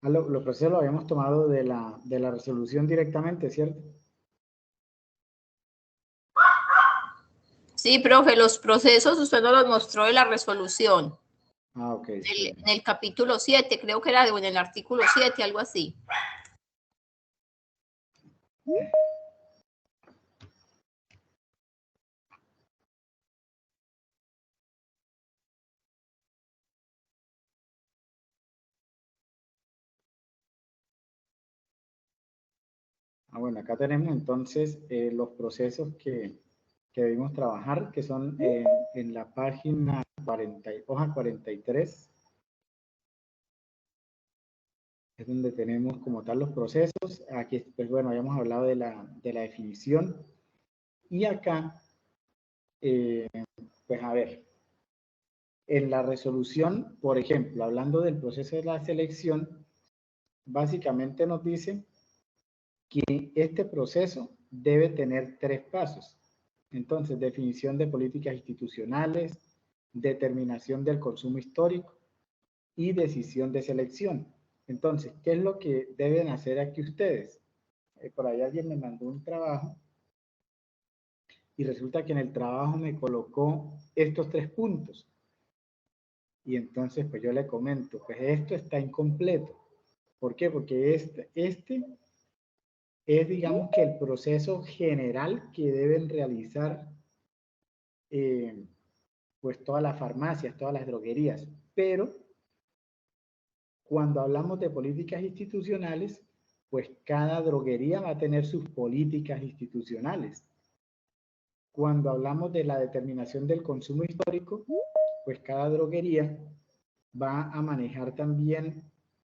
Los procesos los habíamos tomado de la resolución directamente, ¿cierto? Sí, profe, los procesos usted nos los mostró de la resolución. Ah, ok. En el capítulo 7, creo que era en el artículo 7, algo así. Ah, bueno, acá tenemos entonces los procesos que debemos trabajar, que son en la página 40, hoja 43. Es donde tenemos como tal los procesos. Aquí, pues bueno, habíamos hablado de la definición. Y acá, pues a ver, en la resolución, por ejemplo, hablando del proceso de la selección, básicamente nos dice que este proceso debe tener 3 pasos. Entonces, definición de políticas institucionales, determinación del consumo histórico y decisión de selección. Entonces, ¿qué es lo que deben hacer aquí ustedes? Por ahí alguien me mandó un trabajo y resulta que en el trabajo me colocó estos 3 puntos. Y entonces, pues yo le comento, pues esto está incompleto. ¿Por qué? Porque este es, digamos, que el proceso general que deben realizar pues todas las farmacias, todas las droguerías. Pero cuando hablamos de políticas institucionales, pues cada droguería va a tener sus políticas institucionales. Cuando hablamos de la determinación del consumo histórico, pues cada droguería va a manejar también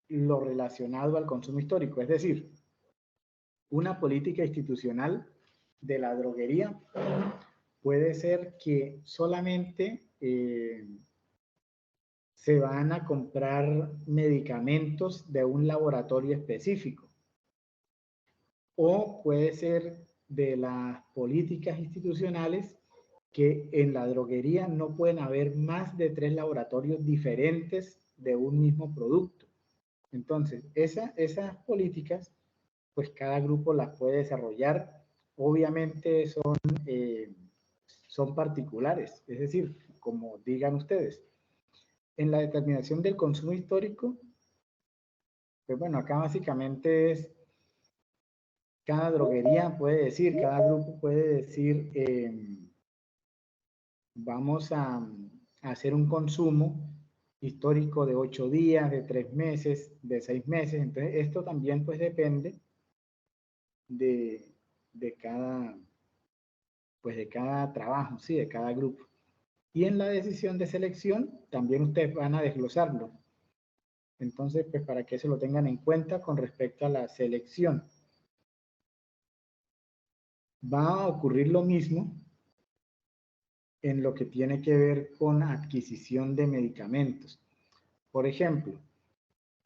lo relacionado al consumo histórico. Es decir, una política institucional de la droguería puede ser que solamente se van a comprar medicamentos de un laboratorio específico. O puede ser de las políticas institucionales que en la droguería no pueden haber más de 3 laboratorios diferentes de un mismo producto. Entonces, esas políticas, pues cada grupo las puede desarrollar. Obviamente son particulares, es decir, como digan ustedes. En la determinación del consumo histórico, pues bueno, acá básicamente es cada droguería puede decir, cada grupo puede decir, vamos a hacer un consumo histórico de 8 días, de 3 meses, de 6 meses. Entonces, esto también pues depende de cada, pues de cada trabajo, ¿sí? De cada grupo. Y en la decisión de selección, también ustedes van a desglosarlo. Entonces, pues para que eso lo tengan en cuenta con respecto a la selección. Va a ocurrir lo mismo en lo que tiene que ver con adquisición de medicamentos. Por ejemplo,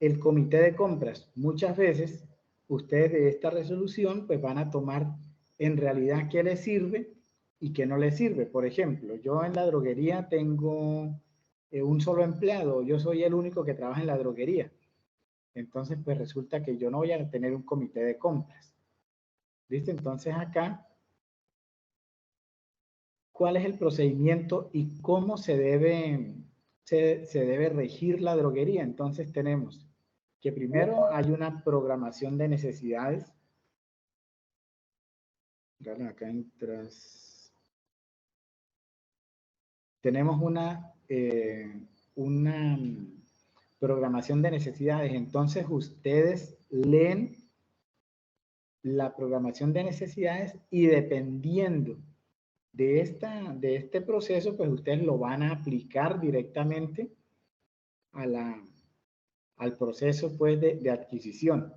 el comité de compras, muchas veces ustedes de esta resolución pues van a tomar en realidad qué les sirve y qué no les sirve. Por ejemplo, yo en la droguería tengo un solo empleado, yo soy el único que trabaja en la droguería. Entonces, pues resulta que yo no voy a tener un comité de compras. ¿Listo? Entonces acá, ¿cuál es el procedimiento y cómo se debe regir la droguería? Entonces tenemos que primero hay una programación de necesidades. Dale, acá entras. Tenemos una programación de necesidades. Entonces ustedes leen la programación de necesidades y dependiendo de este proceso, pues ustedes lo van a aplicar directamente al proceso pues de adquisición.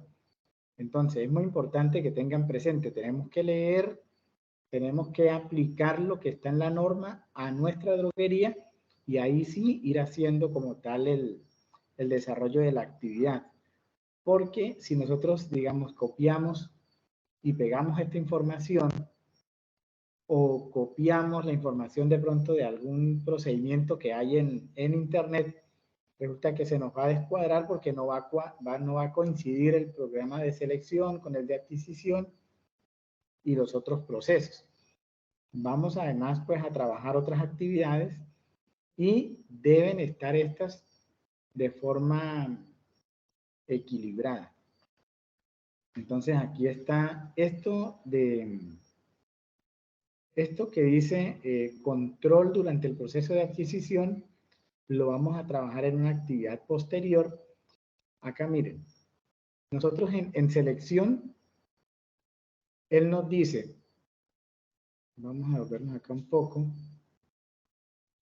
Entonces es muy importante que tengan presente, tenemos que leer, tenemos que aplicar lo que está en la norma a nuestra droguería y ahí sí ir haciendo como tal el desarrollo de la actividad. Porque si nosotros, digamos, copiamos y pegamos esta información o copiamos la información de pronto de algún procedimiento que hay en Internet, resulta que se nos va a descuadrar porque no va a coincidir el programa de selección con el de adquisición y los otros procesos. Vamos además pues a trabajar otras actividades y deben estar estas de forma equilibrada. Entonces aquí está esto que dice control durante el proceso de adquisición, lo vamos a trabajar en una actividad posterior. Acá miren, nosotros en selección, él nos dice, vamos a volvernos acá un poco,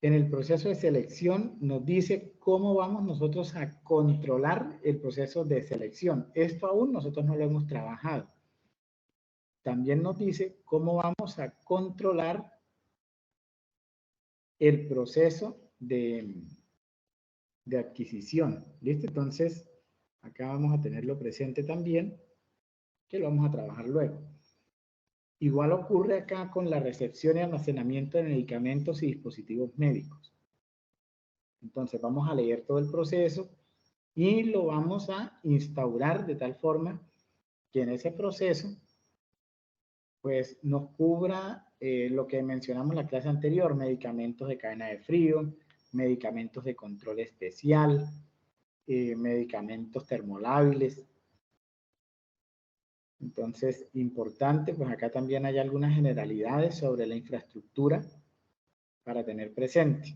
en el proceso de selección nos dice cómo vamos nosotros a controlar el proceso de selección. Esto aún nosotros no lo hemos trabajado. También nos dice cómo vamos a controlar el proceso de adquisición. ¿Listo? Entonces, acá vamos a tenerlo presente también, que lo vamos a trabajar luego. Igual ocurre acá con la recepción y almacenamiento de medicamentos y dispositivos médicos. Entonces, vamos a leer todo el proceso y lo vamos a instaurar de tal forma que en ese proceso, pues, nos cubra lo que mencionamos en la clase anterior, medicamentos de cadena de frío, medicamentos de control especial, medicamentos termolábiles. Entonces, importante, pues acá también hay algunas generalidades sobre la infraestructura para tener presente.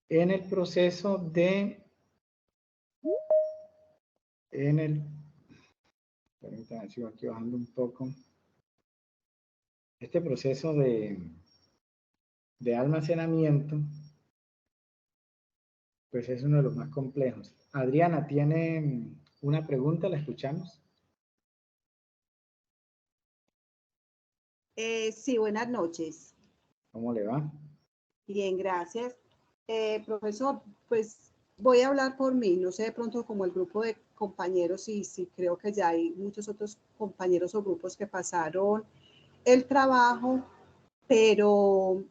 En el proceso de, permítanme, sigo aquí bajando un poco. Este proceso de almacenamiento, pues es uno de los más complejos. Adriana, ¿tiene una pregunta? ¿La escuchamos? Sí, buenas noches. ¿Cómo le va? Bien, gracias. Profesor, pues voy a hablar por mí, no sé de pronto como el grupo de compañeros y sí creo que ya hay muchos otros compañeros o grupos que pasaron el trabajo, pero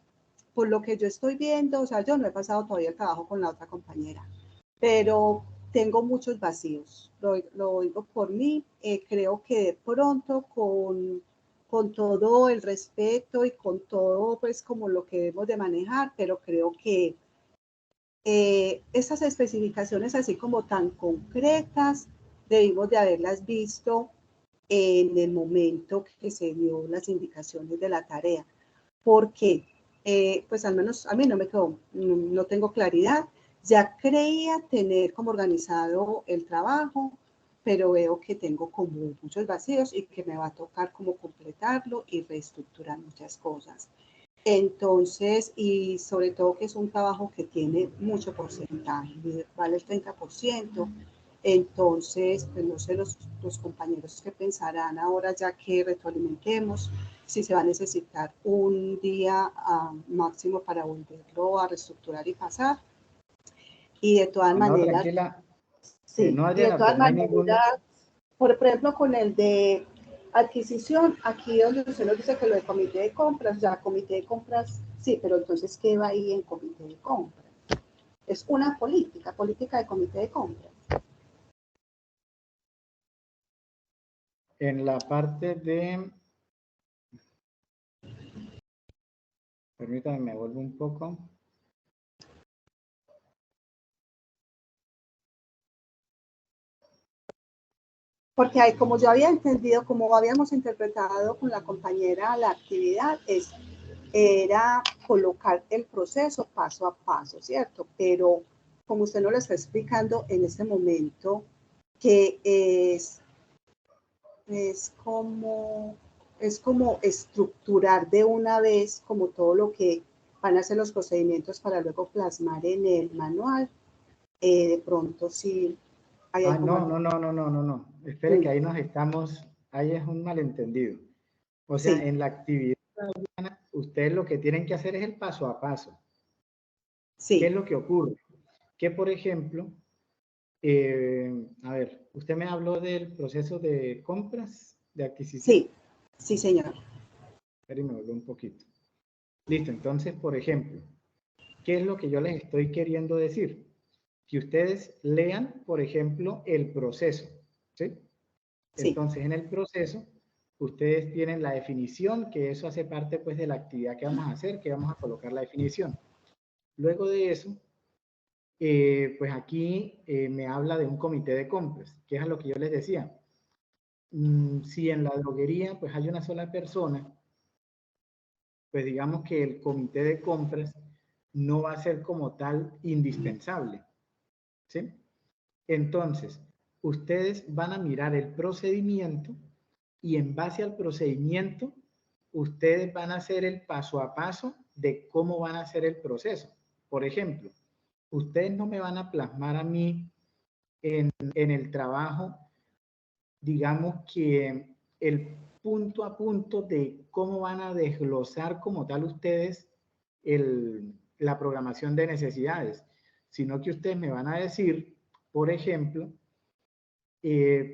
por lo que yo estoy viendo, o sea, yo no he pasado todavía el trabajo con la otra compañera, pero tengo muchos vacíos, lo digo por mí, creo que de pronto con todo el respeto y con todo pues como lo que debemos de manejar, pero creo que estas especificaciones así como tan concretas debimos de haberlas visto en el momento que se dio las indicaciones de la tarea, porque pues al menos a mí no me quedó, no tengo claridad, ya creía tener como organizado el trabajo, pero veo que tengo como muchos vacíos y que me va a tocar como completarlo y reestructurar muchas cosas. Entonces, y sobre todo que es un trabajo que tiene mucho porcentaje, vale el 30%. Entonces, pues no sé los compañeros que pensarán ahora ya que retroalimentemos, si se va a necesitar un día máximo para volverlo a reestructurar y pasar. Y de todas maneras, tranquila. sí, No, y de Adriana, todas pues no hay maneras, ningún... por ejemplo, con el de adquisición, aquí donde usted nos dice que lo de comité de compras, ya comité de compras, sí, pero entonces, ¿qué va ahí en comité de compras? Es una política de comité de compras. En la parte de... Permítanme, me vuelvo un poco. Porque hay, como yo había entendido, como habíamos interpretado con la compañera la actividad, era colocar el proceso paso a paso, ¿cierto? Pero como usted nos lo está explicando en este momento, que es como estructurar de una vez como todo lo que van a ser los procedimientos para luego plasmar en el manual, de pronto sí hay No. Espere que ahí nos estamos, ahí es un malentendido. O sea, sí. en la actividad, ustedes lo que tienen que hacer es el paso a paso. Sí. ¿Qué es lo que ocurre? Que, por ejemplo, a ver, usted me habló del proceso de compras. de adquisición. Sí, sí, señor. Esperen, me vuelvo un poquito. Listo, entonces, por ejemplo, ¿qué es lo que yo les estoy queriendo decir? Que ustedes lean, por ejemplo, el proceso, ¿sí? Sí. Entonces, en el proceso, ustedes tienen la definición, que eso hace parte, pues, de la actividad que vamos a hacer, que vamos a colocar la definición. Luego de eso, pues aquí me habla de un comité de compras, que es a lo que yo les decía. Si en la droguería, pues, hay una sola persona, pues digamos que el comité de compras no va a ser como tal indispensable, ¿sí? Entonces, ustedes van a mirar el procedimiento y en base al procedimiento, ustedes van a hacer el paso a paso de cómo van a hacer el proceso. Por ejemplo, ustedes no me van a plasmar a mí en el trabajo, digamos que el punto a punto de cómo van a desglosar como tal ustedes la programación de necesidades, sino que ustedes me van a decir, por ejemplo,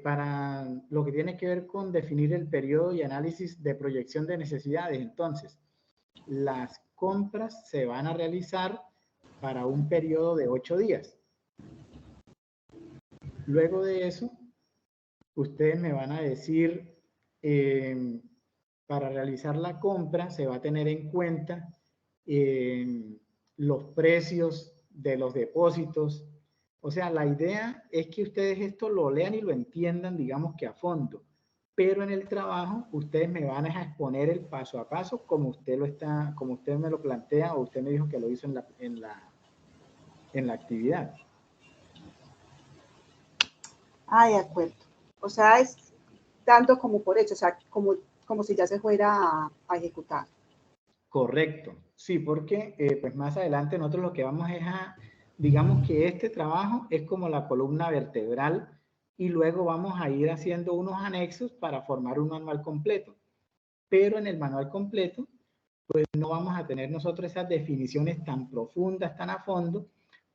para lo que tiene que ver con definir el periodo y análisis de proyección de necesidades. Entonces, las compras se van a realizar para un periodo de 8 días. Luego de eso, ustedes me van a decir, para realizar la compra se va a tener en cuenta los precios de los depósitos. O sea, la idea es que ustedes esto lo lean y lo entiendan, digamos que a fondo. Pero en el trabajo, ustedes me van a exponer el paso a paso como usted me lo plantea o usted me dijo que lo hizo en la actividad. Ah, de acuerdo. O sea, es dando como por hecho, o sea, como si ya se fuera a ejecutar. Correcto, sí, porque pues más adelante nosotros lo que vamos es digamos que este trabajo es como la columna vertebral y luego vamos a ir haciendo unos anexos para formar un manual completo. Pero en el manual completo, pues no vamos a tener nosotros esas definiciones tan profundas, tan a fondo,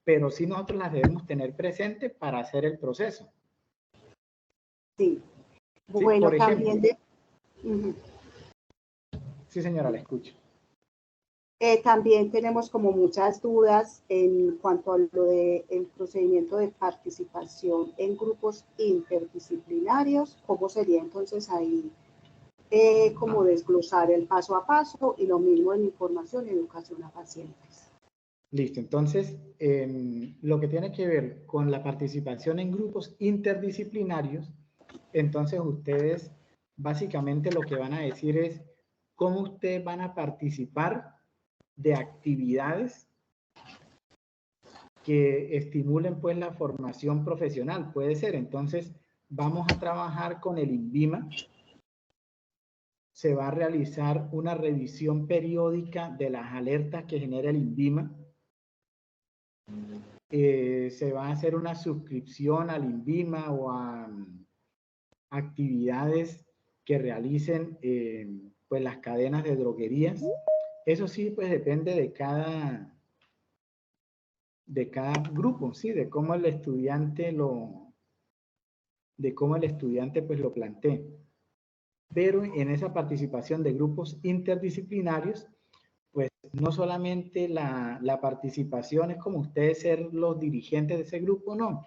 pero sí nosotros las debemos tener presentes para hacer el proceso. Sí. Sí, Bueno, por ejemplo. Sí, señora, la escucho. También tenemos como muchas dudas en cuanto a lo del procedimiento de participación en grupos interdisciplinarios. ¿Cómo sería entonces ahí como desglosar el paso a paso y lo mismo en información y educación a pacientes? Listo, entonces lo que tiene que ver con la participación en grupos interdisciplinarios, entonces ustedes básicamente lo que van a decir es cómo ustedes van a participar de actividades que estimulen pues la formación profesional, puede ser. Entonces vamos a trabajar con el INVIMA, se va a realizar una revisión periódica de las alertas que genera el INVIMA. Se va a hacer una suscripción al INVIMA o a actividades que realicen pues las cadenas de droguerías. Eso sí, pues depende de cada grupo, sí, de cómo el estudiante pues lo plantee. Pero en esa participación de grupos interdisciplinarios, pues no solamente la participación es como ustedes ser los dirigentes de ese grupo, no.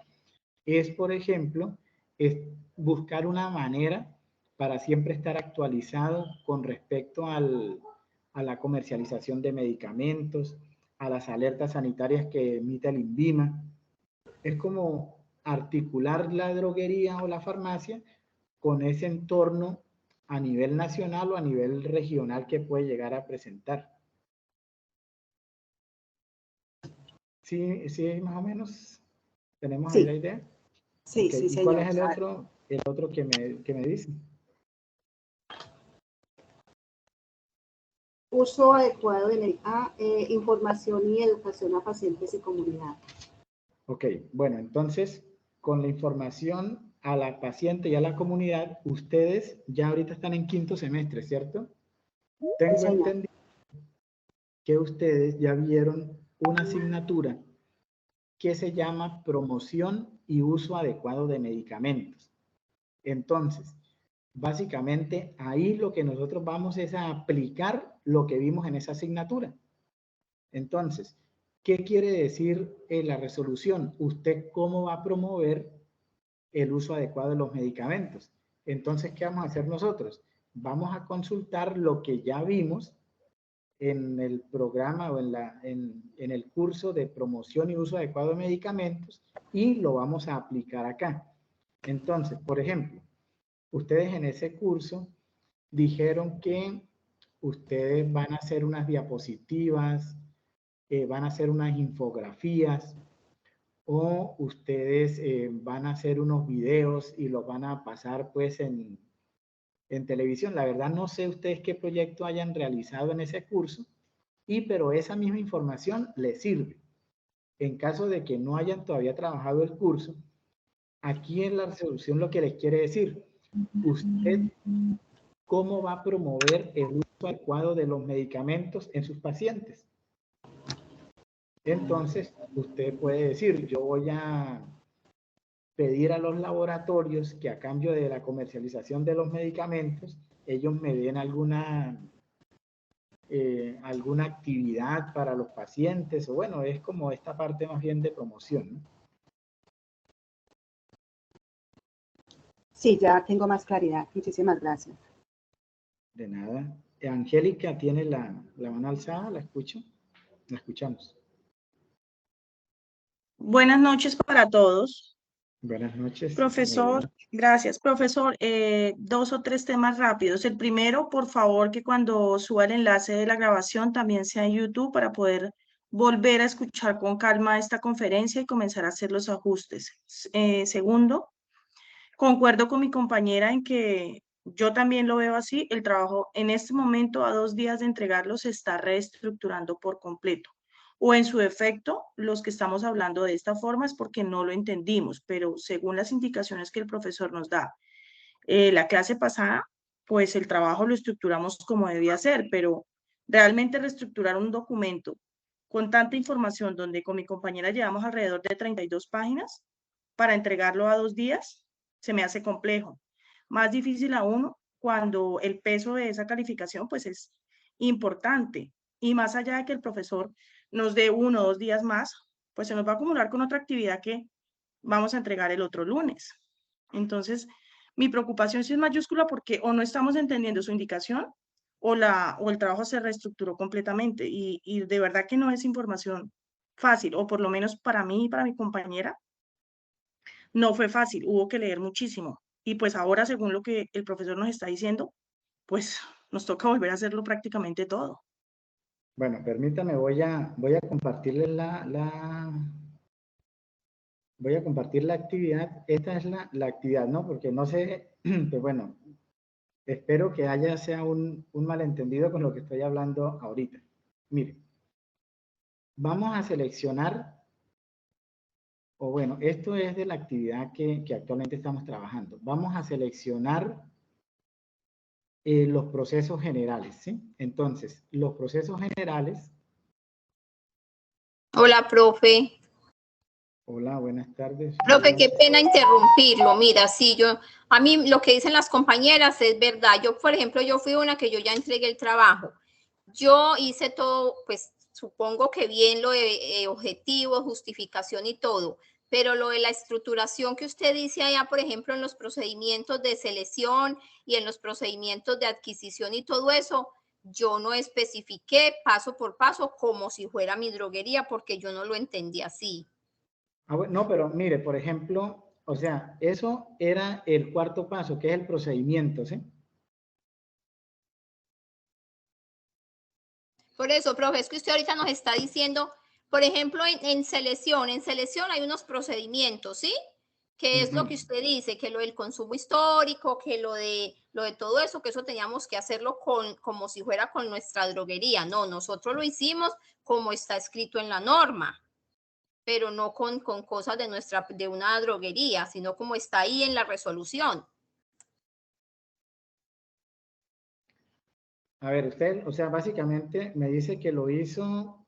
Es, por ejemplo, es buscar una manera para siempre estar actualizado con respecto a la comercialización de medicamentos, a las alertas sanitarias que emite el INVIMA. Es como articular la droguería o la farmacia con ese entorno a nivel nacional o a nivel regional que puede llegar a presentar. Sí, más o menos tenemos ahí la idea. Sí, Okay. sí, ¿Y señor. cuál es el otro que me dice? Uso adecuado de información y educación a pacientes y comunidad. Ok, bueno, entonces, con la información a la paciente y a la comunidad, ustedes ya ahorita están en 5º semestre, ¿cierto? Tengo entendido que ustedes ya vieron una asignatura que se llama promoción y uso adecuado de medicamentos. Entonces, básicamente ahí lo que nosotros vamos es a aplicar lo que vimos en esa asignatura. Entonces, ¿qué quiere decir la resolución? Usted cómo va a promover el uso adecuado de los medicamentos. Entonces, ¿qué vamos a hacer nosotros? Vamos a consultar lo que ya vimos en el programa o en el curso de promoción y uso adecuado de medicamentos y lo vamos a aplicar acá. Entonces, por ejemplo, ustedes en ese curso dijeron que ustedes van a hacer unas diapositivas, van a hacer unas infografías o ustedes van a hacer unos videos y los van a pasar pues en televisión. La verdad no sé ustedes qué proyecto hayan realizado en ese curso, pero esa misma información les sirve. En caso de que no hayan todavía trabajado el curso, aquí en la resolución lo que les quiere decir, usted cómo va a promover el uso adecuado de los medicamentos en sus pacientes. Entonces, usted puede decir, yo voy a pedir a los laboratorios que a cambio de la comercialización de los medicamentos, ellos me den alguna actividad para los pacientes, o bueno, es como esta parte más bien de promoción, ¿no? Sí, ya tengo más claridad. Muchísimas gracias. De nada. Angélica tiene la mano alzada, ¿la escucho? La escuchamos. Buenas noches para todos. Buenas noches. Profesor, gracias. Profesor, 2 o 3 temas rápidos. El primero, por favor, que cuando suba el enlace de la grabación también sea en YouTube para poder volver a escuchar con calma esta conferencia y comenzar a hacer los ajustes. Segundo, concuerdo con mi compañera en que yo también lo veo así. El trabajo en este momento, a 2 días de entregarlo, se está reestructurando por completo. O en su efecto, los que estamos hablando de esta forma es porque no lo entendimos, pero según las indicaciones que el profesor nos da, la clase pasada, pues el trabajo lo estructuramos como debía ser, pero realmente reestructurar un documento con tanta información, donde con mi compañera llevamos alrededor de 32 páginas, para entregarlo a 2 días, se me hace complejo. Más difícil aún cuando el peso de esa calificación pues es importante, y más allá de que el profesor nos dé 1 o 2 días más, pues se nos va a acumular con otra actividad que vamos a entregar el otro lunes. Entonces, mi preocupación sí es mayúscula porque o no estamos entendiendo su indicación o el trabajo se reestructuró completamente y de verdad que no es información fácil, o por lo menos para mí y para mi compañera, no fue fácil, hubo que leer muchísimo. Y pues ahora, según lo que el profesor nos está diciendo, pues nos toca volver a hacerlo prácticamente todo. Bueno, permítame, voy a compartirles voy a compartir la actividad. Esta es la actividad, ¿no? Porque no sé, pues bueno, espero que sea un malentendido con lo que estoy hablando ahorita. Miren, vamos a seleccionar, o bueno, esto es de la actividad que actualmente estamos trabajando. Vamos a seleccionar los procesos generales, ¿sí? Entonces, los procesos generales. Hola, profe. Hola, buenas tardes. Profe, qué pena interrumpirlo. Mira, sí, a mí lo que dicen las compañeras es verdad. Yo, por ejemplo, yo fui una que yo ya entregué el trabajo. Yo hice todo, pues supongo que bien lo de objetivos, justificación y todo, pero lo de la estructuración que usted dice allá, por ejemplo, en los procedimientos de selección y en los procedimientos de adquisición y todo eso, yo no especifiqué paso por paso como si fuera mi droguería porque yo no lo entendí así. No, pero mire, por ejemplo, o sea, eso era el cuarto paso, que es el procedimiento, ¿sí? Por eso, profe, es que usted ahorita nos está diciendo, por ejemplo, en selección hay unos procedimientos, ¿sí? Que es lo que usted dice, que lo del consumo histórico, que lo de todo eso, que eso teníamos que hacerlo como si fuera con nuestra droguería. No, nosotros lo hicimos como está escrito en la norma, pero no con cosas de una droguería, sino como está ahí en la resolución. A ver, usted, o sea, básicamente me dice que lo hizo,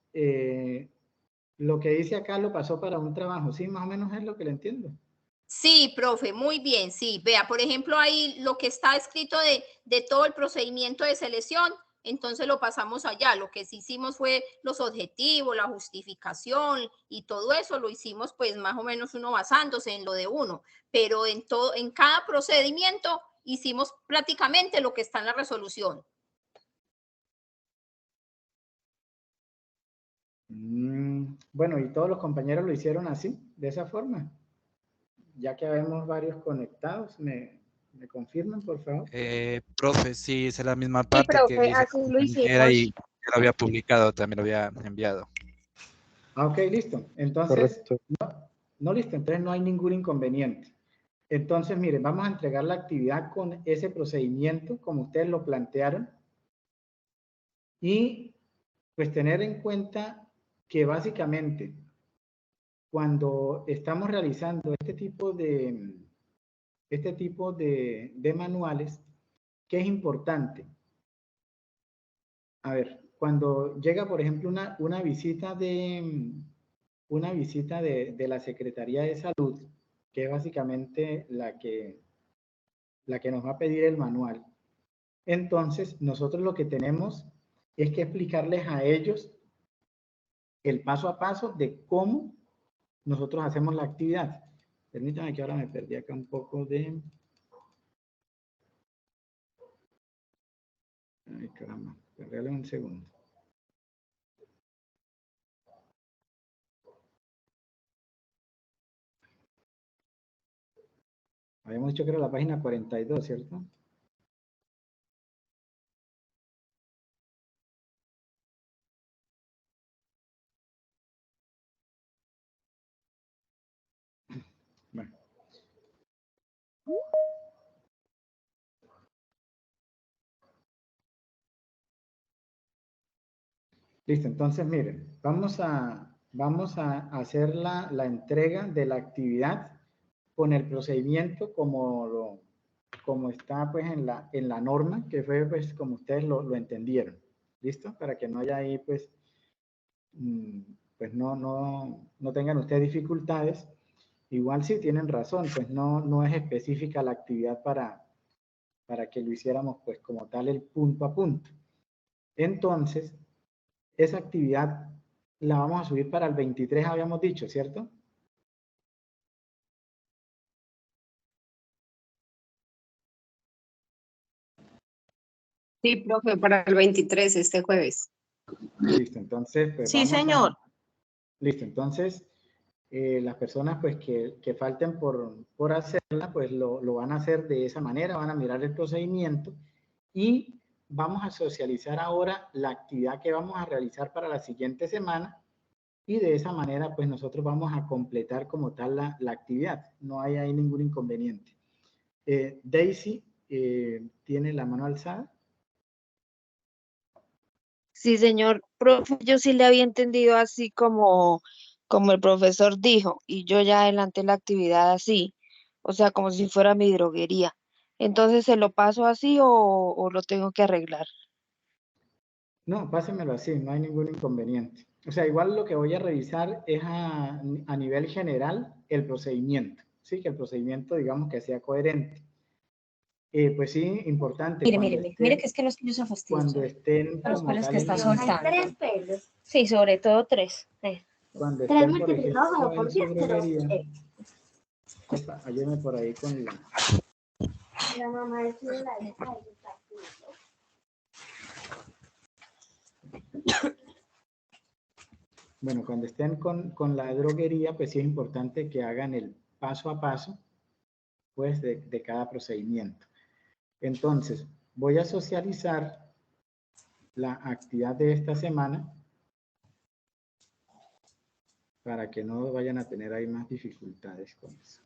lo que dice acá lo pasó para un trabajo, ¿sí? Más o menos es lo que le entiendo. Sí, profe, muy bien, sí. Vea, por ejemplo, ahí lo que está escrito de todo el procedimiento de selección, entonces lo pasamos allá. Lo que sí hicimos fue los objetivos, la justificación y todo eso lo hicimos pues más o menos uno basándose en lo de uno, pero en todo, en cada procedimiento hicimos prácticamente lo que está en la resolución. Bueno, y todos los compañeros lo hicieron así, de esa forma. Ya que vemos varios conectados, ¿me confirman, por favor? Profe, sí, esa es la misma Sí, parte que profe, dice así lo compañera y hicimos. ya lo había publicado, también lo había enviado. Ah, ok, listo. Entonces, no listo, entonces no hay ningún inconveniente. Entonces, miren, vamos a entregar la actividad con ese procedimiento, como ustedes lo plantearon, y pues tener en cuenta que básicamente cuando estamos realizando este tipo de manuales, ¿qué es importante? A ver, cuando llega, por ejemplo, una visita de la Secretaría de Salud, que es básicamente la que nos va a pedir el manual. Entonces, nosotros lo que tenemos es que explicarles a ellos el paso a paso de cómo nosotros hacemos la actividad. Permítanme que ahora me perdí acá un poco de... Ay, caramba, regálame un segundo. Habíamos dicho que era la página 42, ¿cierto? Bueno. Listo, entonces miren, vamos a hacer la entrega de la actividad con el procedimiento como está pues en la norma, que fue pues como ustedes lo entendieron. ¿Listo? Para que no haya ahí pues, pues no tengan ustedes dificultades. Igual si tienen razón, pues no es específica la actividad para que lo hiciéramos pues como tal el punto a punto. Entonces, esa actividad la vamos a subir para el 23, habíamos dicho, ¿cierto? Sí, profe, para el 23, este jueves. Listo, entonces, pues Sí, vamos señor. Listo, entonces, las personas pues que falten por hacerla, pues lo van a hacer de esa manera, van a mirar el procedimiento y vamos a socializar ahora la actividad que vamos a realizar para la siguiente semana y de esa manera pues nosotros vamos a completar como tal la actividad. No hay ahí ningún inconveniente. Daisy tiene la mano alzada. Sí, señor. Profe, yo sí le había entendido así como el profesor dijo, y yo ya adelanté la actividad así, o sea, como si fuera mi droguería. Entonces, ¿se lo paso así o lo tengo que arreglar? No, pásenmelo así, no hay ningún inconveniente. O sea, igual lo que voy a revisar es a nivel general el procedimiento, ¿sí? Que el procedimiento, digamos, que sea coherente. Pues sí, importante. Mire que es que los niños son Cuando fastidiosos. estén Los como pelos tal que está en soltando. Tres pelos. Sí, sobre todo tres. cuando Tres estén, por multiplicados ejemplo, por en su 10, pero... droguería, ayúdenme por ahí con la... La mamá es la hija de Bueno, cuando estén con la droguería, pues sí es importante que hagan el paso a paso, pues, de cada procedimiento. Entonces, voy a socializar la actividad de esta semana para que no vayan a tener ahí más dificultades con eso.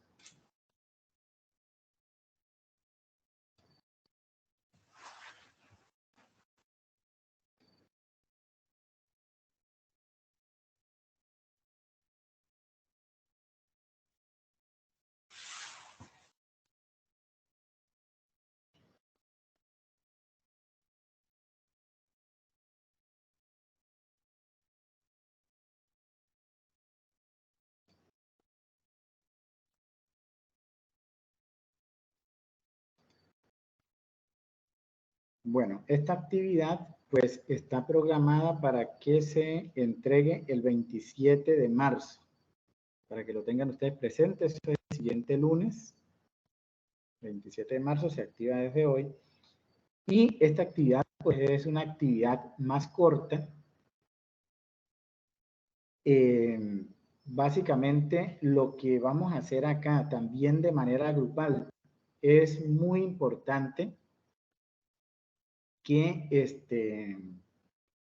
Bueno, esta actividad pues está programada para que se entregue el 27 de marzo. Para que lo tengan ustedes presentes, eso es el siguiente lunes. 27 de marzo se activa desde hoy. Y esta actividad pues es una actividad más corta. Básicamente lo que vamos a hacer acá también de manera grupal es muy importante que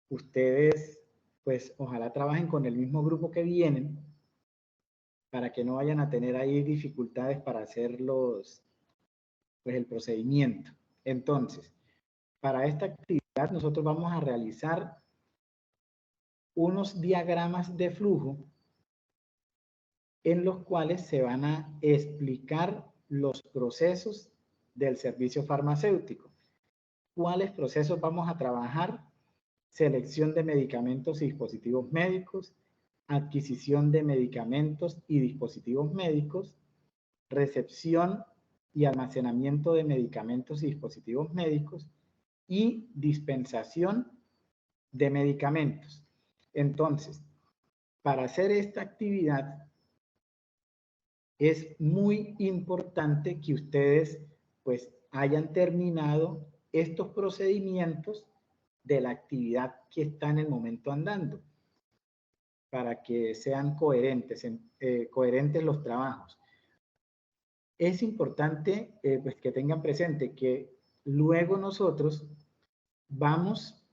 ustedes pues ojalá trabajen con el mismo grupo que vienen para que no vayan a tener ahí dificultades para hacer pues el procedimiento. Entonces, para esta actividad nosotros vamos a realizar unos diagramas de flujo en los cuales se van a explicar los procesos del servicio farmacéutico. ¿Cuáles procesos vamos a trabajar? Selección de medicamentos y dispositivos médicos, adquisición de medicamentos y dispositivos médicos, recepción y almacenamiento de medicamentos y dispositivos médicos y dispensación de medicamentos. Entonces, para hacer esta actividad es muy importante que ustedes pues hayan terminado estos procedimientos de la actividad que está en el momento andando para que sean coherentes, coherentes los trabajos. Es importante pues que tengan presente que luego nosotros vamos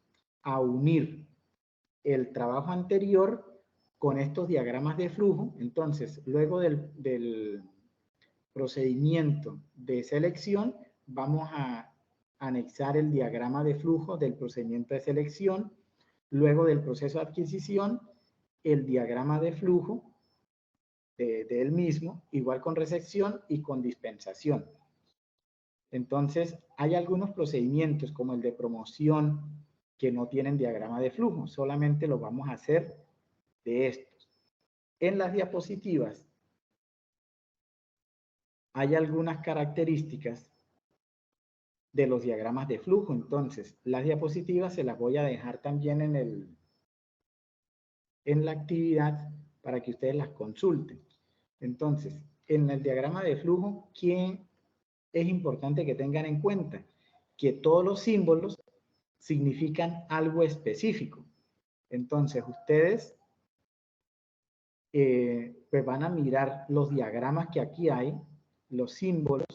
a unir el trabajo anterior con estos diagramas de flujo. Entonces, luego del procedimiento de selección, vamos a anexar el diagrama de flujo del procedimiento de selección. Luego del proceso de adquisición, el diagrama de flujo de él mismo, igual con recepción y con dispensación. Entonces, hay algunos procedimientos como el de promoción que no tienen diagrama de flujo, solamente lo vamos a hacer de estos. En las diapositivas hay algunas características de los diagramas de flujo. Entonces, las diapositivas se las voy a dejar también en la actividad para que ustedes las consulten. Entonces, en el diagrama de flujo, ¿qué es importante que tengan en cuenta? Que todos los símbolos significan algo específico. Entonces, ustedes pues van a mirar los diagramas que aquí hay, los símbolos,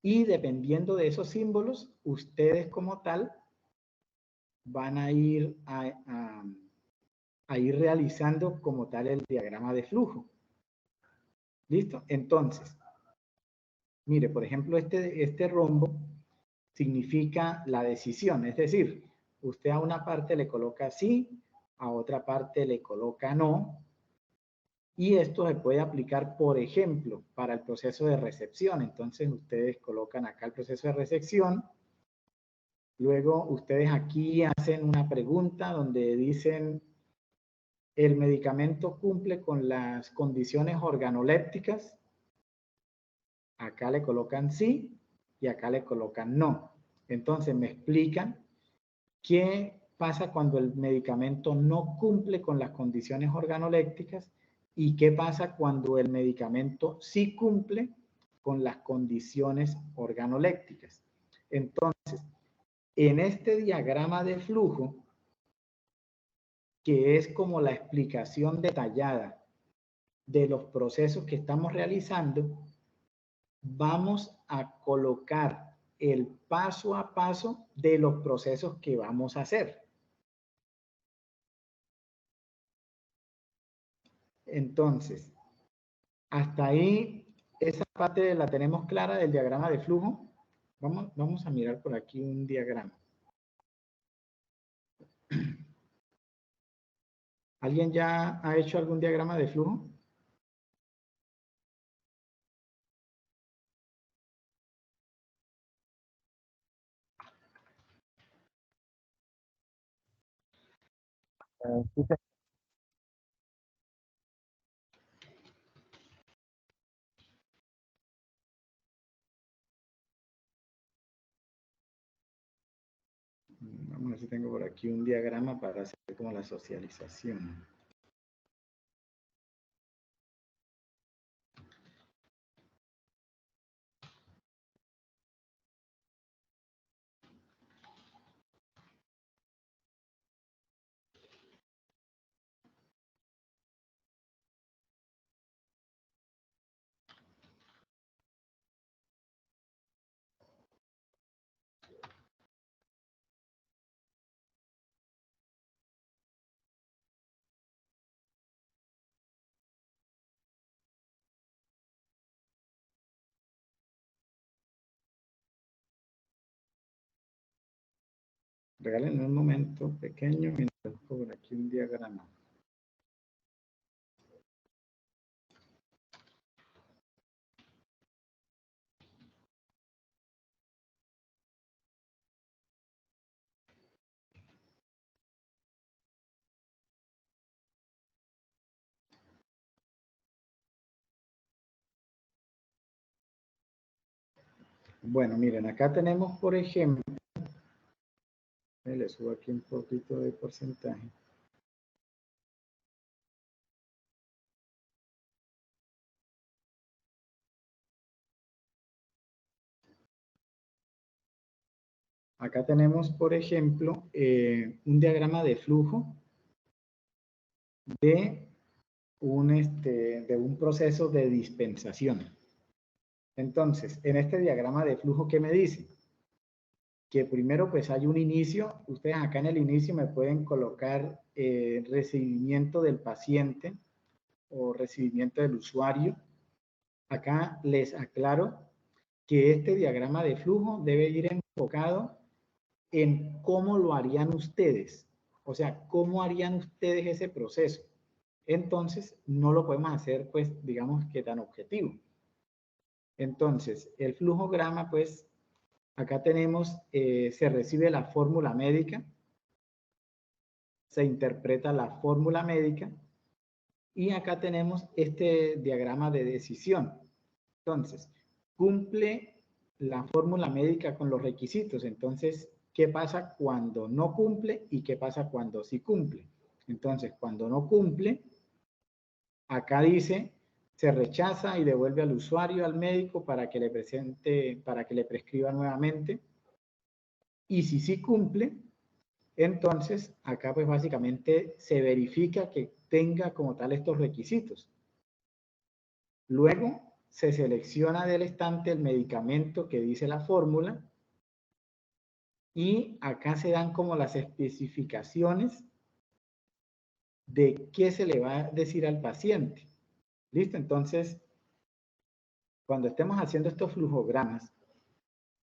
y dependiendo de esos símbolos, ustedes como tal van a ir a ir realizando como tal el diagrama de flujo. ¿Listo? Entonces, mire, por ejemplo, este rombo significa la decisión, es decir, usted a una parte le coloca sí, a otra parte le coloca no, y esto se puede aplicar, por ejemplo, para el proceso de recepción. Entonces, ustedes colocan acá el proceso de recepción, luego ustedes aquí hacen una pregunta donde dicen el medicamento cumple con las condiciones organolépticas. Acá le colocan sí y acá le colocan no. Entonces me explican qué pasa cuando el medicamento no cumple con las condiciones organolépticas y qué pasa cuando el medicamento sí cumple con las condiciones organolépticas. Entonces, en este diagrama de flujo, que es como la explicación detallada de los procesos que estamos realizando, vamos a colocar el paso a paso de los procesos que vamos a hacer. Entonces, hasta ahí, esa parte la tenemos clara del diagrama de flujo. Vamos a mirar por aquí un diagrama. ¿Alguien ya ha hecho algún diagrama de flujo? Vamos a ver si tengo por aquí un diagrama para hacer como la socialización. Regálenme un momento pequeño mientras busco por aquí un diagrama. Bueno, miren, acá tenemos, por ejemplo, le subo aquí un poquito de porcentaje. Acá tenemos, por ejemplo, un diagrama de flujo de un proceso de dispensación. Entonces, en este diagrama de flujo, ¿qué me dice? Que primero pues hay un inicio. Ustedes acá en el inicio me pueden colocar recibimiento del paciente o recibimiento del usuario. Acá les aclaro que este diagrama de flujo debe ir enfocado en cómo lo harían ustedes. O sea, cómo harían ustedes ese proceso. Entonces, no lo podemos hacer, pues, digamos que tan objetivo. Entonces, el flujograma, pues, acá tenemos, se recibe la fórmula médica, se interpreta la fórmula médica, y acá tenemos este diagrama de decisión. Entonces, cumple la fórmula médica con los requisitos. Entonces, ¿qué pasa cuando no cumple y qué pasa cuando sí cumple? Entonces, cuando no cumple, acá dice, se rechaza y devuelve al usuario, al médico, para que le presente, para que le prescriba nuevamente. Y si sí cumple, entonces acá pues básicamente se verifica que tenga como tal estos requisitos. Luego se selecciona del estante el medicamento que dice la fórmula y acá se dan como las especificaciones de qué se le va a decir al paciente. ¿Listo? Entonces, cuando estemos haciendo estos flujogramas,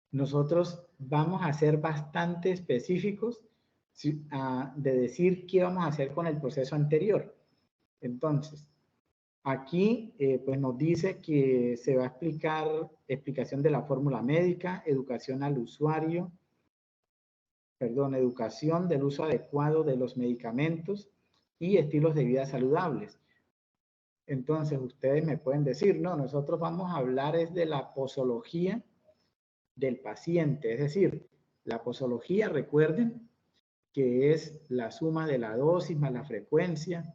nosotros vamos a ser bastante específicos de decir qué vamos a hacer con el proceso anterior. Entonces, aquí pues nos dice que se va a explicar explicación de la fórmula médica, educación al usuario, educación del uso adecuado de los medicamentos y estilos de vida saludables. Entonces, ustedes me pueden decir, no, nosotros vamos a hablar es de la posología del paciente, es decir, la posología, recuerden, que es la suma de la dosis más la frecuencia,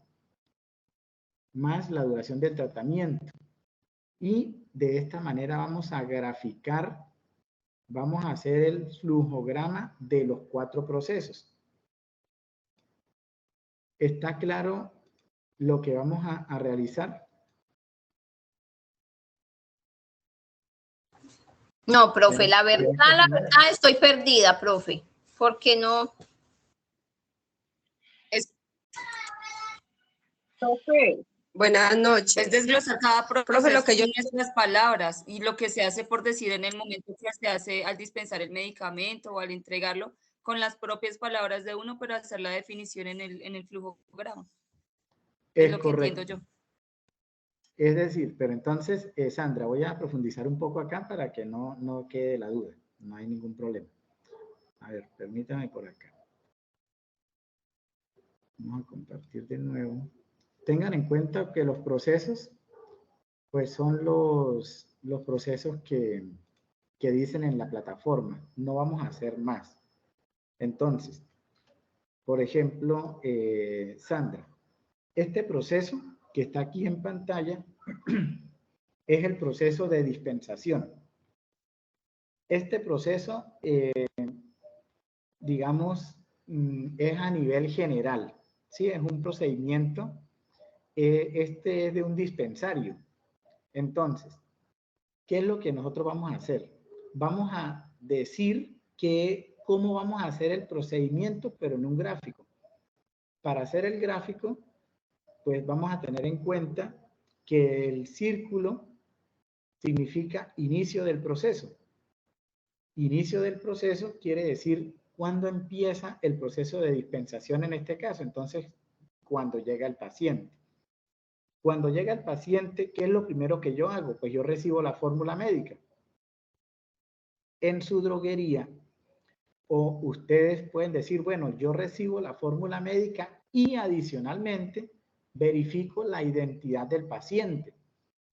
más la duración del tratamiento. Y de esta manera vamos a graficar, vamos a hacer el flujograma de los 4 procesos. ¿Está claro lo que vamos a realizar? No, profe, la verdad estoy perdida, profe, porque no. Profe, buenas noches. Es desglosar cada Profe, lo que yo... las palabras y lo que se hace por decir en el momento que se hace al dispensar el medicamento o al entregarlo con las propias palabras de uno, pero hacer la definición en el flujograma. Es lo que entiendo yo. Es decir, pero entonces, Sandra, voy a profundizar un poco acá para que no quede la duda. No hay ningún problema. A ver, permítame por acá. Vamos a compartir de nuevo. Tengan en cuenta que los procesos, pues son los procesos que dicen en la plataforma. No vamos a hacer más. Entonces, por ejemplo, Sandra, este proceso que está aquí en pantalla es el proceso de dispensación. Este proceso, digamos, es a nivel general, ¿sí? Es un procedimiento, este es de un dispensario. Entonces, ¿qué es lo que nosotros vamos a hacer? Vamos a decir cómo vamos a hacer el procedimiento, pero en un gráfico. Para hacer el gráfico, pues vamos a tener en cuenta que el círculo significa inicio del proceso. Inicio del proceso quiere decir cuándo empieza el proceso de dispensación en este caso. Entonces, cuando llega el paciente. Cuando llega el paciente, ¿qué es lo primero que yo hago? Pues yo recibo la fórmula médica. En su droguería, o ustedes pueden decir, bueno, yo recibo la fórmula médica y adicionalmente verifico la identidad del paciente.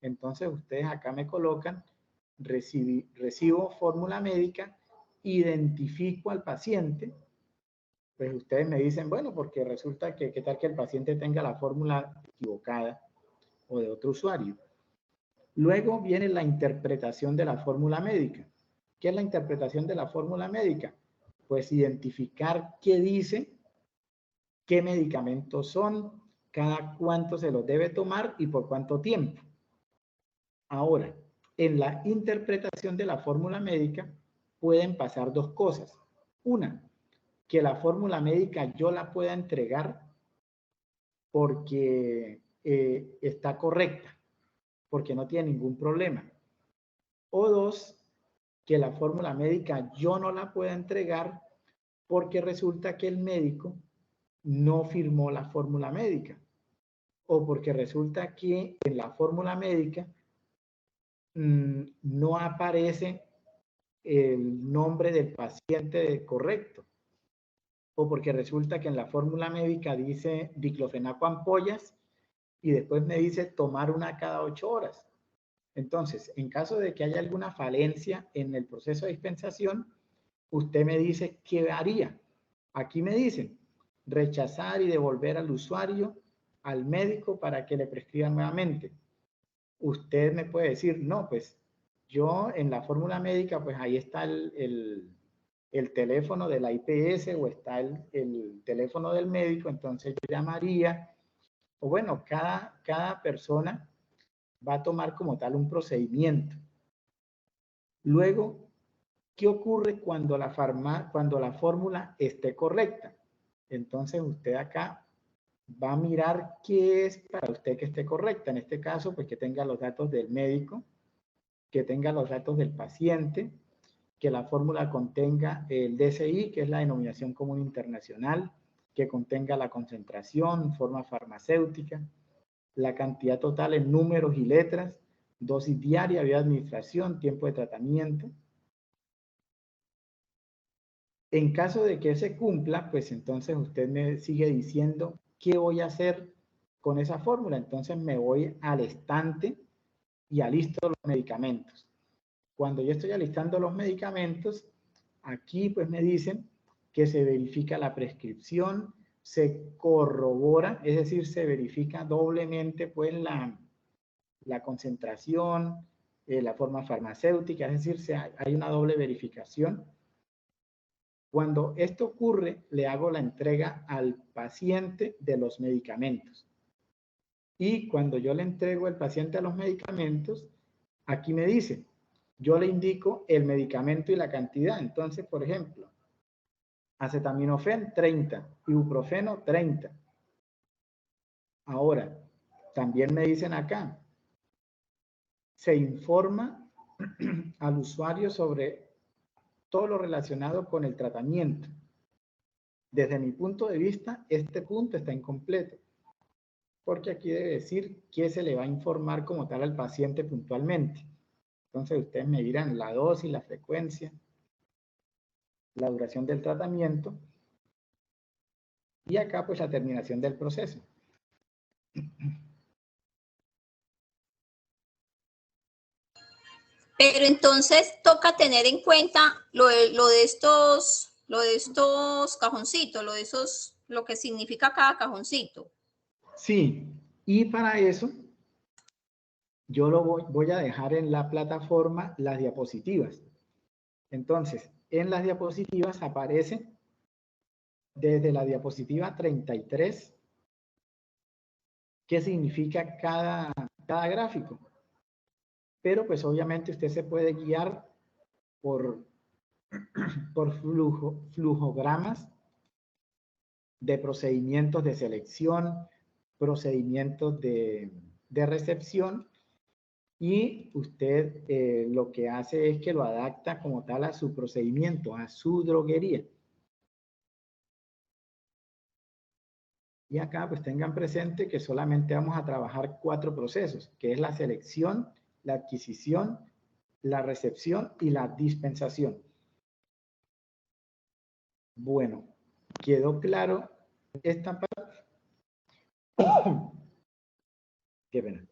Entonces, ustedes acá me colocan, recibo fórmula médica, identifico al paciente. Pues ustedes me dicen, bueno, porque resulta que, ¿qué tal que el paciente tenga la fórmula equivocada o de otro usuario? Luego viene la interpretación de la fórmula médica. ¿Qué es la interpretación de la fórmula médica? Pues identificar qué dice, qué medicamentos son, cada cuánto se los debe tomar y por cuánto tiempo. Ahora, en la interpretación de la fórmula médica pueden pasar dos cosas. Una, que la fórmula médica yo la pueda entregar porque está correcta, porque no tiene ningún problema. O dos, que la fórmula médica yo no la pueda entregar porque resulta que el médico no firmó la fórmula médica. O porque resulta que en la fórmula médica no aparece el nombre del paciente correcto. O porque resulta que en la fórmula médica dice diclofenaco ampollas y después me dice tomar una cada 8 horas. Entonces, en caso de que haya alguna falencia en el proceso de dispensación, usted me dice qué haría. Aquí me dicen rechazar y devolver al usuario al médico para que le prescriba nuevamente. Usted me puede decir, no, pues yo en la fórmula médica, pues ahí está el teléfono de la IPS o está el teléfono del médico, entonces yo llamaría, o bueno, cada persona va a tomar como tal un procedimiento. Luego, ¿qué ocurre cuando la fórmula esté correcta? Entonces usted acá va a mirar qué es para usted que esté correcta. En este caso, pues que tenga los datos del médico, que tenga los datos del paciente, que la fórmula contenga el DSI, que es la denominación común internacional, que contenga la concentración, forma farmacéutica, la cantidad total en números y letras, dosis diaria, vía de administración, tiempo de tratamiento. En caso de que se cumpla, pues entonces usted me sigue diciendo qué voy a hacer con esa fórmula. Entonces me voy al estante y alisto los medicamentos. Cuando yo estoy alistando los medicamentos, aquí pues me dicen que se verifica la prescripción, se corrobora, es decir, se verifica doblemente pues la concentración, la forma farmacéutica, es decir, hay una doble verificación. Cuando esto ocurre, le hago la entrega al paciente de los medicamentos. Y cuando yo le entrego al paciente a los medicamentos, aquí me dice, yo le indico el medicamento y la cantidad. Entonces, por ejemplo, acetaminofén 30, ibuprofeno 30. Ahora, también me dicen acá, se informa al usuario sobre todo lo relacionado con el tratamiento. Desde mi punto de vista, este punto está incompleto, porque aquí debe decir qué se le va a informar como tal al paciente puntualmente. Entonces, ustedes me dirán la dosis, la frecuencia, la duración del tratamiento y acá pues la terminación del proceso. Pero entonces toca tener en cuenta lo de lo de estos cajoncitos, lo de esos, lo que significa cada cajoncito. Sí, y para eso yo lo voy a dejar en la plataforma las diapositivas. Entonces, en las diapositivas aparece desde la diapositiva 33 qué significa cada gráfico. Pero pues obviamente usted se puede guiar por flujogramas de procedimientos de selección, procedimientos de recepción, y usted lo que hace es que lo adapta como tal a su procedimiento, a su droguería. Y acá pues tengan presente que solamente vamos a trabajar 4 procesos, que es la selección, la adquisición, la recepción y la dispensación. Bueno, ¿quedó claro esta parte? Qué pena.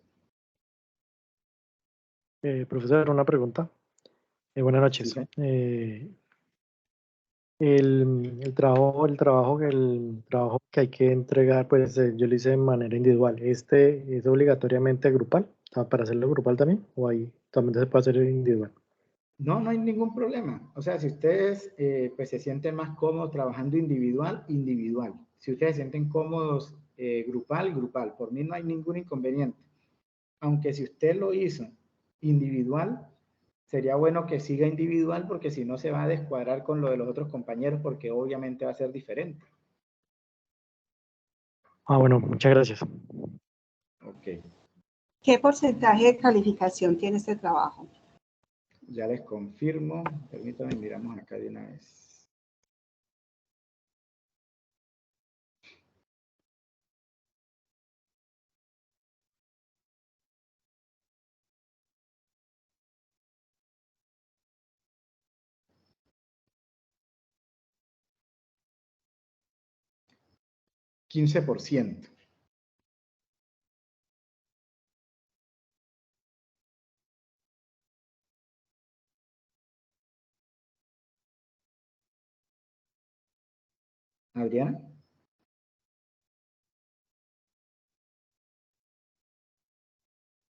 Profesor, una pregunta. Buenas noches. Sí, El trabajo que hay que entregar, pues yo lo hice de manera individual. ¿Este es obligatoriamente grupal? ¿Para hacerlo grupal también? ¿O ahí también se puede hacer individual? No, no hay ningún problema. O sea, si ustedes pues se sienten más cómodos trabajando individual, individual. Si ustedes se sienten cómodos grupal, grupal. Por mí no hay ningún inconveniente. Aunque si usted lo hizo individual, sería bueno que siga individual, porque si no se va a descuadrar con lo de los otros compañeros, porque obviamente va a ser diferente. Bueno, muchas gracias. Ok, ¿Qué porcentaje de calificación tiene este trabajo? ya les confirmo. Permítanme, miramos acá de una vez. %. Adriana.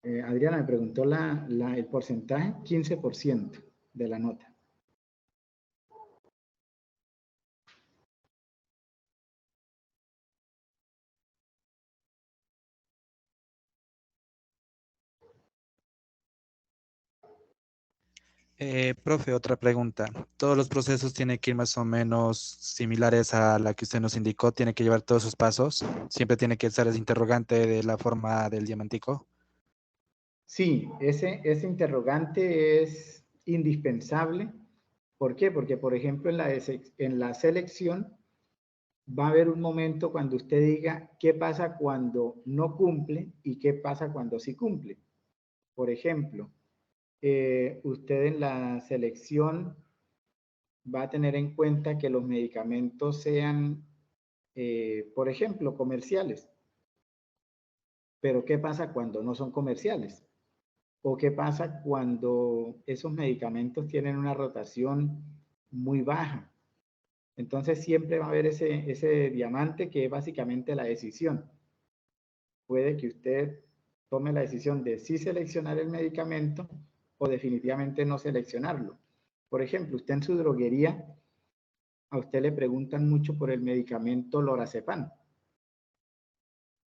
Adriana me preguntó el porcentaje, 15% de la nota. Profe, otra pregunta. ¿Todos los procesos tienen que ir más o menos similares a la que usted nos indicó? ¿Tiene que llevar todos sus pasos? ¿Siempre tiene que estar ese interrogante de la forma del diamantico? Sí, ese interrogante es indispensable. ¿Por qué? Porque, por ejemplo, en la selección va a haber un momento cuando usted diga qué pasa cuando no cumple y qué pasa cuando sí cumple. Por ejemplo, usted en la selección va a tener en cuenta que los medicamentos sean, por ejemplo, comerciales. Pero ¿qué pasa cuando no son comerciales? ¿O qué pasa cuando esos medicamentos tienen una rotación muy baja? Entonces siempre va a haber ese diamante que es básicamente la decisión. Puede que usted tome la decisión de sí seleccionar el medicamento o definitivamente no seleccionarlo. Por ejemplo, usted en su droguería, a usted le preguntan mucho por el medicamento lorazepam.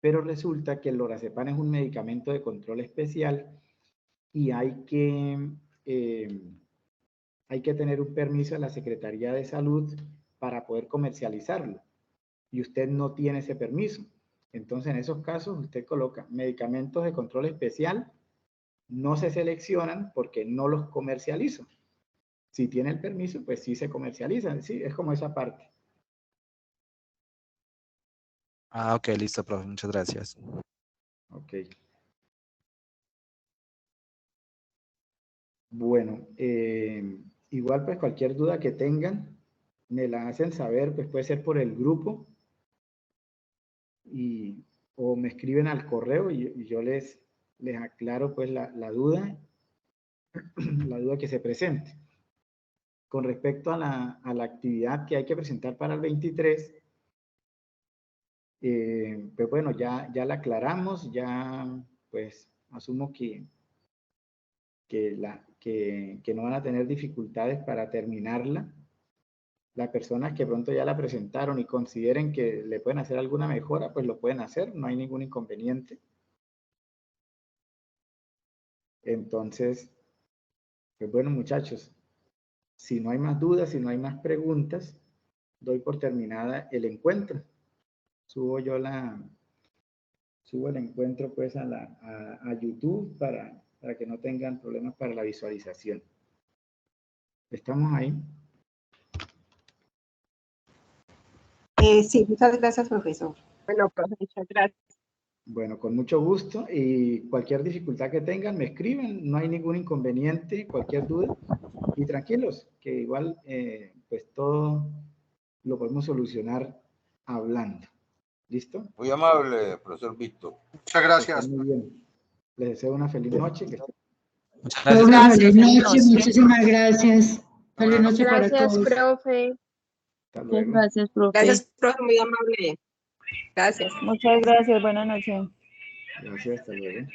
Pero resulta que el lorazepam es un medicamento de control especial y hay que tener un permiso de la Secretaría de Salud para poder comercializarlo. Y usted no tiene ese permiso. Entonces, en esos casos, usted coloca medicamentos de control especial, no se seleccionan porque no los comercializo. Si tiene el permiso, pues sí se comercializan. Sí, es como esa parte. Ok, listo, profe. Muchas gracias. Ok. Bueno, igual pues cualquier duda que tengan, me la hacen saber, pues puede ser por el grupo o me escriben al correo y yo les aclaro pues la duda, la duda que se presente. con respecto a la actividad que hay que presentar para el 23, pues bueno, ya la aclaramos, ya pues asumo que no van a tener dificultades para terminarla. Las personas que pronto ya la presentaron y consideren que le pueden hacer alguna mejora, pues lo pueden hacer, no hay ningún inconveniente. Entonces, pues bueno, muchachos, si no hay más dudas, si no hay más preguntas, doy por terminada el encuentro. Subo el encuentro pues a YouTube para que no tengan problemas para la visualización. ¿Estamos ahí? Sí, muchas gracias, profesor. Bueno, profe, muchas gracias. Bueno, con mucho gusto, y cualquier dificultad que tengan me escriben, no hay ningún inconveniente, cualquier duda, y tranquilos, que igual pues todo lo podemos solucionar hablando. ¿Listo? Muy amable, profesor Víctor. Muchas gracias. Muy bien. Les deseo una feliz noche. Que estén... Muchas Feliz noche, muchísimas gracias. Feliz noche para Gracias, todos. profe. Hasta Muchas luego. gracias, profe. Gracias, profe, muy amable. Gracias. Muchas gracias, buenas noches. Gracias, hasta luego.